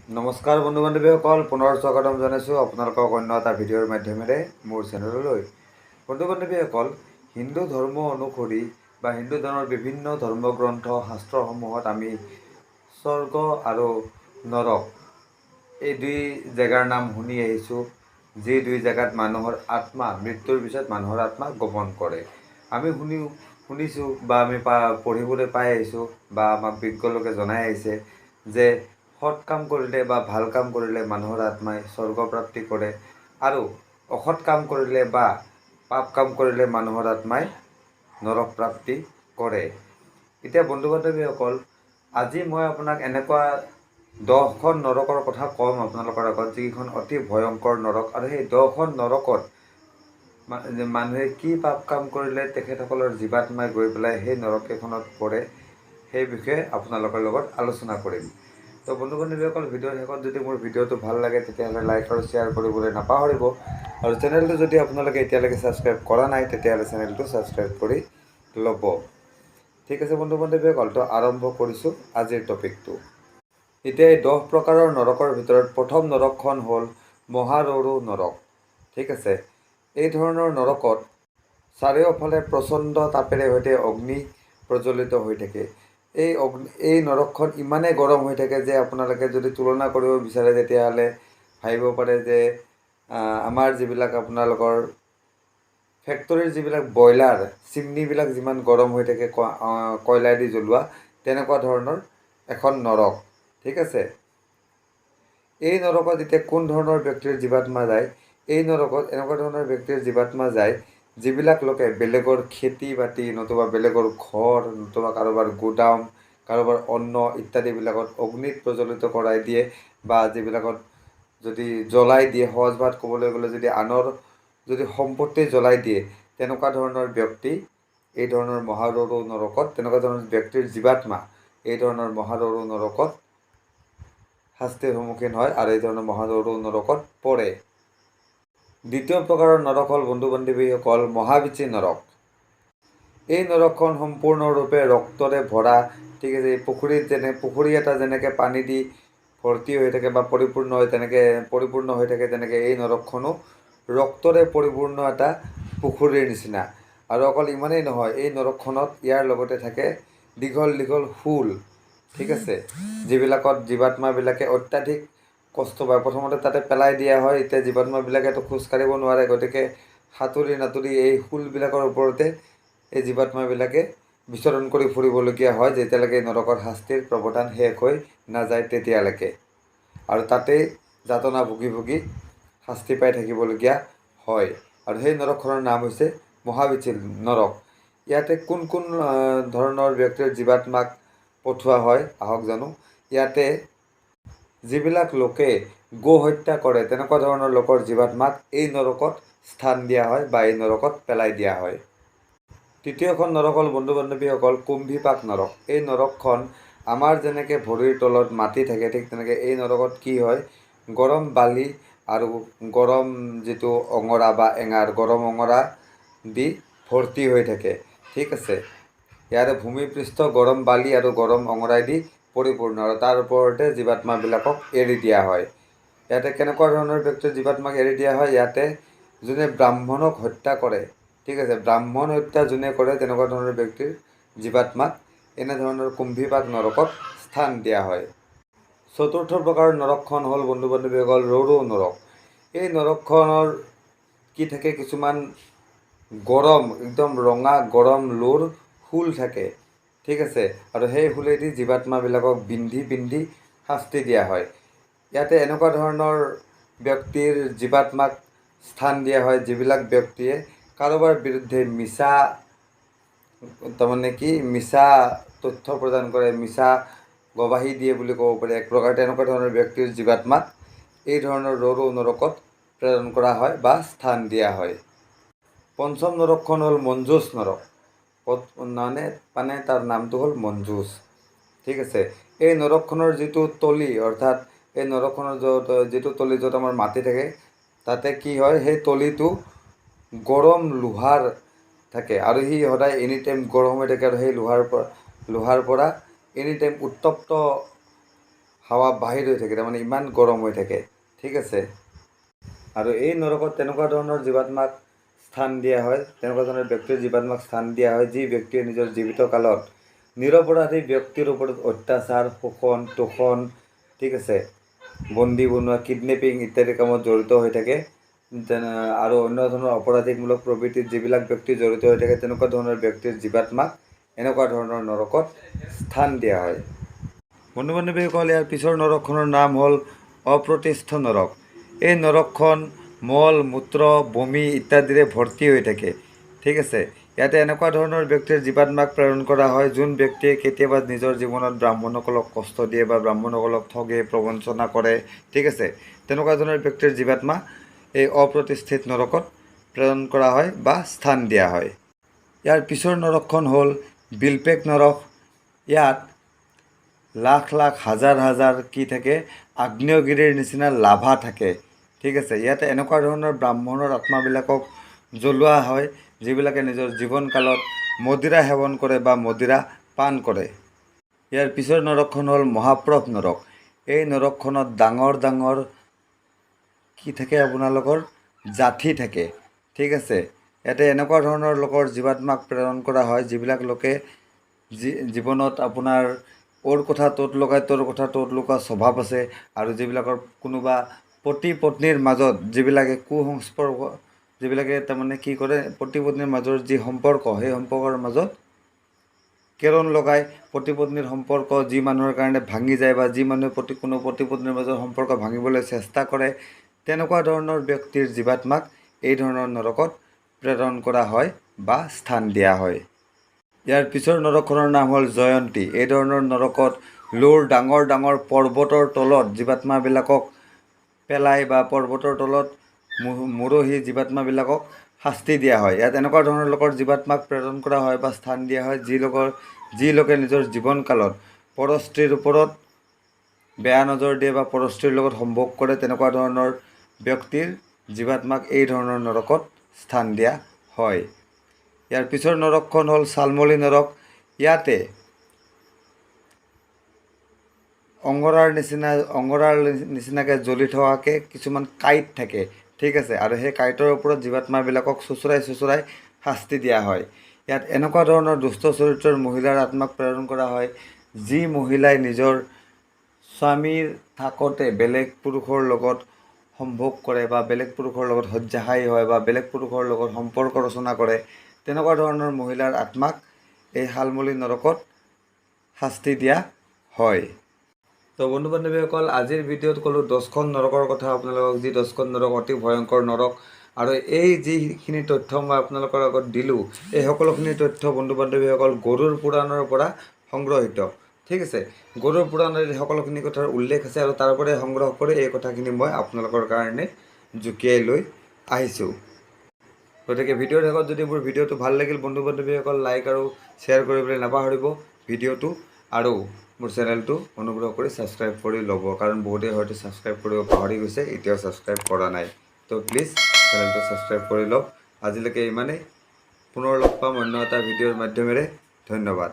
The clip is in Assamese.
নমস্কাৰ বন্ধু বান্ধৱীসকল, পুনৰ স্বাগতম জনাইছোঁ আপোনালোকক অন্য এটা ভিডিঅ'ৰ মাধ্যমেৰে মোৰ চেনেললৈ। বন্ধু বান্ধৱীসকল, হিন্দু ধৰ্ম অনুসৰি বা হিন্দু ধৰ্মৰ বিভিন্ন ধৰ্মগ্ৰন্থ শাস্ত্ৰসমূহত আমি স্বৰ্গ আৰু নৰক এই দুই জেগাৰ নাম শুনি আহিছোঁ, যি দুই জেগাত মানুহৰ আত্মা মৃত্যুৰ পিছত মানুহৰ আত্মা গোপন কৰে। আমি শুনিছোঁ বা আমি পঢ়িবলৈ পাই আহিছোঁ বা আমাক বিজ্ঞ লোকে জনাই আহিছে যে সৎ কাম কৰিলে বা ভাল কাম কৰিলে মানুহৰ আত্মাই স্বৰ্গ প্ৰাপ্তি কৰে, আৰু অসৎ কাম কৰিলে বা পাপ কাম কৰিলে মানুহৰ আত্মাই নৰক প্ৰাপ্তি কৰে। এতিয়া বন্ধু বান্ধৱীসকল, আজি মই আপোনাক এনেকুৱা 10খন নৰকৰ কথা ক'ম আপোনালোকৰ আগত, যিকেইখন অতি ভয়ংকৰ নৰক, আৰু সেই 10খন নৰকত মানুহে কি পাপ কাম কৰিলে তেখেতসকলৰ জীৱাত্মাই গৈ পেলাই সেই নৰককেইখনত পৰে, সেই বিষয়ে আপোনালোকৰ লগত আলোচনা কৰিম। তো বন্ধু বান্ধৱীসকল, ভিডিঅ'ৰ শেষত যদি মোৰ ভিডিঅ'টো ভাল লাগে তেতিয়াহ'লে লাইক আৰু শ্বেয়াৰ কৰিবলৈ নাপাহৰিব, আৰু চেনেলটো যদি আপোনালোকে এতিয়ালৈকে ছাবস্ক্ৰাইব কৰা নাই তেতিয়াহ'লে চেনেলটো ছাবস্ক্ৰাইব কৰি ল'ব। ঠিক আছে বন্ধু বান্ধৱীসকল, তো আৰম্ভ কৰিছোঁ আজিৰ টপিকটো। এতিয়া এই 10 প্ৰকাৰৰ নৰকৰ ভিতৰত প্ৰথম নৰকখন হ'ল মহাৰৌৰু নৰক। ঠিক আছে, এই ধৰণৰ নৰকত চাৰিওফালে প্ৰচণ্ড তাপেৰে সৈতে অগ্নি প্ৰজ্বলিত হৈ থাকে। এই নৰকখন ইমানেই গৰম হৈ থাকে যে আপোনালোকে যদি তুলনা কৰিব বিচাৰে তেতিয়াহ'লে ভাবিব পাৰে যে আমাৰ যিবিলাক আপোনালোকৰ ফেক্টৰীৰ যিবিলাক ব্ৰইলাৰ চিমনিবিলাক যিমান গৰম হৈ থাকে কয়লাইদি জ্বলোৱা, তেনেকুৱা ধৰণৰ এখন নৰক। ঠিক আছে, এই নৰকত এতিয়া কোন ধৰণৰ ব্যক্তিৰ জীৱাত্মা যায়? এই নৰকত এনেকুৱা ধৰণৰ ব্যক্তিৰ জীৱাত্মা যায় যিবিলাক লোকে বেলেগৰ খেতি বাতি, নতুবা বেলেগৰ ঘৰ, নতুবা কাৰোবাৰ গোডাউন, কাৰোবাৰ অন্ন ইত্যাদিবিলাকত অগ্নিত প্ৰজ্বলিত কৰাই দিয়ে, বা যিবিলাকত যদি জ্বলাই দিয়ে, সহজ ভাত ক'বলৈ গ'লে যদি আনৰ যদি সম্পত্তি জ্বলাই দিয়ে, তেনেকুৱা ধৰণৰ ব্যক্তি এই ধৰণৰ মহাৰৌৰু নৰকত, তেনেকুৱা ধৰণৰ ব্যক্তিৰ জীৱাত্মা এই ধৰণৰ মহাৰৌৰু নৰকত শাস্তিৰ সন্মুখীন হয় আৰু এই ধৰণৰ মহাৰৌৰু নৰকত পৰে। দ্বিতীয় প্ৰকাৰৰ নৰক হ'ল বন্ধু বান্ধৱীসকল মহাবীচি নৰক। এই নৰকখন সম্পূৰ্ণৰূপে ৰক্তৰে ভৰা। ঠিক আছে, পুখুৰী এটা যেনেকৈ পানী দি ভৰ্তি হৈ থাকে বা পৰিপূৰ্ণ হৈ থাকে, তেনেকৈ এই নৰকখনো ৰক্তৰে পৰিপূৰ্ণ এটা পুখুৰীৰ নিচিনা। আৰু অকল ইমানেই নহয়, এই নৰকখনত ইয়াৰ লগতে থাকে দীঘল দীঘল শূল। ঠিক আছে, যিবিলাকত জীৱাত্মাবিলাকে অত্যাধিক কষ্ট পায়। প্ৰথমতে তাতে পেলাই দিয়া হয়, এতিয়া জীৱাত্মাবিলাকেতো খোজকাঢ়িব নোৱাৰে, গতিকে সাঁতুৰি নাতুৰি এই শূলবিলাকৰ ওপৰতে এই জীৱাত্মাবিলাকে বিচৰণ কৰি ফুৰিবলগীয়া হয়, যেতিয়ালৈকে নৰকৰ শাস্তিৰ প্ৰৱধান শেষ হৈ নাযায় তেতিয়ালৈকে, আৰু তাতেই যাতনা ভুগি ভুগি শাস্তি পাই থাকিবলগীয়া হয়। আৰু সেই নৰকখনৰ নাম হৈছে মহাবীচি নৰক। ইয়াতে কোন কোন ধৰণৰ ব্যক্তিৰ জীৱাত্মাক পঠোৱা হয় আহক জানো। ইয়াতে যিবিলাক লোকে গো হত্যা কৰে, তেনেকুৱা ধৰণৰ লোকৰ জীৱাত্মাক এই নৰকত স্থান দিয়া হয় বা এই নৰকত পেলাই দিয়া হয়। তৃতীয়খন নৰক হ'ল বন্ধু বান্ধৱীসকল কুম্ভীপাক নৰক। এই নৰকখন আমাৰ যেনেকৈ ভৰিৰ তলত মাটি থাকে, ঠিক তেনেকৈ এই নৰকত কি হয়, গৰম বালি আৰু গৰম যিটো অঙৰা বা এঙাৰ, গৰম অঙৰা দি ভৰ্তি হৈ থাকে। ঠিক আছে, ইয়াৰে ভূমিপৃষ্ঠ গৰম বালি আৰু গৰম অঙৰাই দি পৰিপূৰ্ণ, আৰু তাৰ ওপৰতে জীৱাত্মাবিলাকক এৰি দিয়া হয়। ইয়াতে কেনেকুৱা ধৰণৰ ব্যক্তিৰ জীৱাত্মাক এৰি দিয়া হয়? ইয়াতে যোনে ব্ৰাহ্মণক হত্যা কৰে, ঠিক আছে, ব্ৰাহ্মণ হত্যা যোনে কৰে, তেনেকুৱা ধৰণৰ ব্যক্তিৰ জীৱাত্মাক এনেধৰণৰ কুম্ভীপাক নৰকত স্থান দিয়া হয়। চতুৰ্থ প্ৰকাৰৰ নৰকখন হ'ল বন্ধু বান্ধৱীসকল ৰৌৰু নৰক। এই নৰকখনৰ কি থাকে, কিছুমান গৰম একদম ৰঙা গৰম লোৰ শূল থাকে। ঠিক আছে, আৰু সেই শূলেদি জীৱাত্মাবিলাকক বিন্ধি পিন্ধি শাস্তি দিয়া হয়। ইয়াতে এনেকুৱা ধৰণৰ ব্যক্তিৰ জীৱাত্মাক স্থান দিয়া হয় যিবিলাক ব্যক্তিয়ে কাৰোবাৰ বিৰুদ্ধে মিছা তথ্য প্ৰদান কৰে, মিছা গবাহি দিয়ে বুলি ক'ব পাৰি এক প্ৰকাৰ। তেনেকুৱা ধৰণৰ ব্যক্তিৰ জীৱাত্মাক এই ধৰণৰ ৰৌৰু নৰকত প্ৰেৰণ কৰা হয় বা স্থান দিয়া হয়। পঞ্চম নৰকখন হ'ল মঞ্জুছ নৰক। মানে তাৰ নামটো হ'ল মঞ্জুছ। ঠিক আছে, এই নৰকখনৰ যিটো তলি, অৰ্থাৎ এই নৰকখনৰ যিটো তলি য'ত আমাৰ মাটি থাকে, তাতে কি হয়, সেই তলিটো গৰম লোহাৰ থাকে, আৰু সি সদায় এনি টাইম গৰম হৈ থাকে, আৰু সেই লোহাৰ পৰা এনি টাইম উত্তপ্ত হাৱা বাহিৰ হৈ থাকে, তাৰমানে ইমান গৰম হৈ থাকে, ঠিক আছে। আৰু এই নৰকত তেনেকুৱা ধৰণৰ জীৱাত্মাক স্থান দিয়া হয়, তেনেকুৱা ধৰণৰ ব্যক্তিৰ জীৱাত্মাক স্থান দিয়া হয়, যি ব্যক্তিয়ে নিজৰ জীৱিত কালত নিৰপৰাধী ব্যক্তিৰ ওপৰত অত্যাচাৰ, শোষণ, তোষণ, ঠিক আছে, বন্দী বনোৱা, কিডনেপিং ইত্যাদি কামত জড়িত হৈ থাকে, আৰু অন্য ধৰণৰ অপৰাধীমূলক প্ৰবৃত্তিত যিবিলাক ব্যক্তি জড়িত হৈ থাকে, তেনেকুৱা ধৰণৰ ব্যক্তিৰ জীৱাত্মাক এনেকুৱা ধৰণৰ নৰকত স্থান দিয়া হয়। বন্ধু বান্ধৱীসকল, ইয়াৰ পিছৰ নৰকখনৰ নাম হ'ল অপ্ৰতিষ্ঠ নৰক। এই নৰকখন মল, মূত্ৰ, বমি ইত্যাদিৰে ভৰ্তি হৈ থাকে, ঠিক আছে। ইয়াতে এনেকুৱা ধৰণৰ ব্যক্তিৰ জীৱাত্মাক প্ৰেৰণ কৰা হয়, যোন ব্যক্তিয়ে কেতিয়াবা নিজৰ জীৱনত ব্ৰাহ্মণসকলক কষ্ট দিয়ে বা ব্ৰাহ্মণসকলক ঠগে, প্ৰবঞ্চনা কৰে, ঠিক আছে। তেনেকুৱা ধৰণৰ ব্যক্তিৰ জীৱাত্মা এই অপ্ৰতিষ্ঠিত নৰকত প্ৰেৰণ কৰা হয় বা স্থান দিয়া হয়। ইয়াৰ পিছৰ নৰকখন হ'ল বিলপেক নৰক। ইয়াত লাখ লাখ হাজাৰ হাজাৰ কি থাকে, আগ্নেয়গিৰিৰ নিচিনা লাভা থাকে, ঠিক আছে। ইয়াতে এনেকুৱা ধৰণৰ ব্ৰাহ্মণৰ আত্মাবিলাকক জ্বলোৱা হয়, যিবিলাকে নিজৰ জীৱনকালত মদিৰা সেৱন কৰে বা মদিৰা পান কৰে। ইয়াৰ পিছৰ নৰকখন হ'ল মহাপ্ৰভ নৰক। এই নৰকখনত ডাঙৰ ডাঙৰ কি থাকে, আপোনালোকৰ জাঠি থাকে, ঠিক আছে। ইয়াতে এনেকুৱা ধৰণৰ লোকৰ জীৱাত্মাক প্ৰেৰণ কৰা হয়, যিবিলাক লোকে জীৱনত আপোনাৰ ওৰ কথা ত'ত লগাই তোৰ কথা ত'ত লুকুৱা স্বভাৱ আছে, আৰু যিবিলাকৰ কোনোবা পতি পত্নীৰ মাজত যিবিলাকে কুসংস্পৰ্শ, যিবিলাকে তাৰমানে কি কৰে, পতি পত্নীৰ মাজৰ যি সম্পৰ্ক, সেই সম্পৰ্কৰ মাজত কেৰণ লগাই পতি পত্নীৰ সম্পৰ্ক যি মানুহৰ কাৰণে ভাঙি যায়, বা যি মানুহে কোনো পতি পত্নীৰ মাজৰ সম্পৰ্ক ভাঙিবলৈ চেষ্টা কৰে, তেনেকুৱা ধৰণৰ ব্যক্তিৰ জীৱাত্মাক এই ধৰণৰ নৰকত প্ৰেৰণ কৰা হয় বা স্থান দিয়া হয়। ইয়াৰ পিছৰ নৰকখনৰ নাম হ'ল জয়ন্তী। এই ধৰণৰ নৰকত লোৰ ডাঙৰ ডাঙৰ পৰ্বতৰ তলত জীৱাত্মাবিলাকক পেলাই বা পৰ্বতৰ তলত মৰহি জীৱাত্মাবিলাকক শাস্তি দিয়া হয়। ইয়াত এনেকুৱা ধৰণৰ লোকৰ জীৱাত্মাক প্ৰেৰণ কৰা হয় বা স্থান দিয়া হয়, যি লোকে নিজৰ জীৱনকালত পৰস্ত্ৰীৰ ওপৰত বেয়া নজৰ দিয়ে বা পৰস্ত্ৰীৰ লগত সম্ভোগ কৰে, তেনেকুৱা ধৰণৰ ব্যক্তিৰ জীৱাত্মাক এই ধৰণৰ নৰকত স্থান দিয়া হয়। ইয়াৰ পিছৰ নৰকখন হ'ল চালমলী নৰক। ইয়াতে অংগৰাৰ নিচিনাকৈ জ্বলি থকাকৈ কিছুমান কাঁইট থাকে, ঠিক আছে। আৰু সেই কাঁইটৰ ওপৰত জীৱাত্মাবিলাকক চোঁচৰাই চোঁচৰাই শাস্তি দিয়া হয়। ইয়াত এনেকুৱা ধৰণৰ দুষ্ট চৰিত্ৰৰ মহিলাৰ আত্মাক প্ৰেৰণ কৰা হয়, যি মহিলাই নিজৰ স্বামীৰ থাকোঁতে বেলেগ পুৰুষৰ লগত সম্ভোগ কৰে বা বেলেগ পুৰুষৰ লগত শয্যাশায়ী হয় বা বেলেগ পুৰুষৰ লগত সম্পৰ্ক ৰচনা কৰে, তেনেকুৱা ধৰণৰ মহিলাৰ আত্মাক এই শালমলী নৰকত শাস্তি দিয়া হয়। তো বন্ধু বান্ধৱীসকল, আজিৰ ভিডিঅ'ত ক'লোঁ 10খন নৰকৰ কথা আপোনালোকক, যি 10খন নৰক অতি ভয়ংকৰ নৰক। আৰু এই যিখিনি তথ্য মই আপোনালোকৰ আগত দিলোঁ, এই সকলোখিনি তথ্য বন্ধু বান্ধৱীসকল গৰুড় পুৰাণৰ পৰা সংগ্ৰহিত, ঠিক আছে। গৰুড় পুৰাণৰ এই সকলোখিনি কথাৰ উল্লেখ আছে, আৰু তাৰ পৰাই সংগ্ৰহ কৰি এই কথাখিনি মই আপোনালোকৰ কাৰণে জুকিয়াই লৈ আহিছোঁ। গতিকে ভিডিঅ'ৰ শেষত যদি মোৰ ভিডিঅ'টো ভাল লাগিল, বন্ধু বান্ধৱীসকল লাইক আৰু শ্বেয়াৰ কৰিবলৈ নাপাহৰিব ভিডিঅ'টো, আৰু মোৰ চেনেলটো অনুগ্ৰহ কৰি ছাবস্ক্ৰাইব কৰি ল'ব, কাৰণ বহুতেই হয়তো ছাবস্ক্ৰাইব কৰিব পাহৰি গৈছে, এতিয়াও ছাবস্ক্ৰাইব কৰা নাই। তো প্লিজ চেনেলটো ছাবস্ক্ৰাইব কৰি লওক। আজিলৈকে ইমানেই, পুনৰ লগ পাম অন্য এটা ভিডিঅ'ৰ মাধ্যমেৰে। ধন্যবাদ।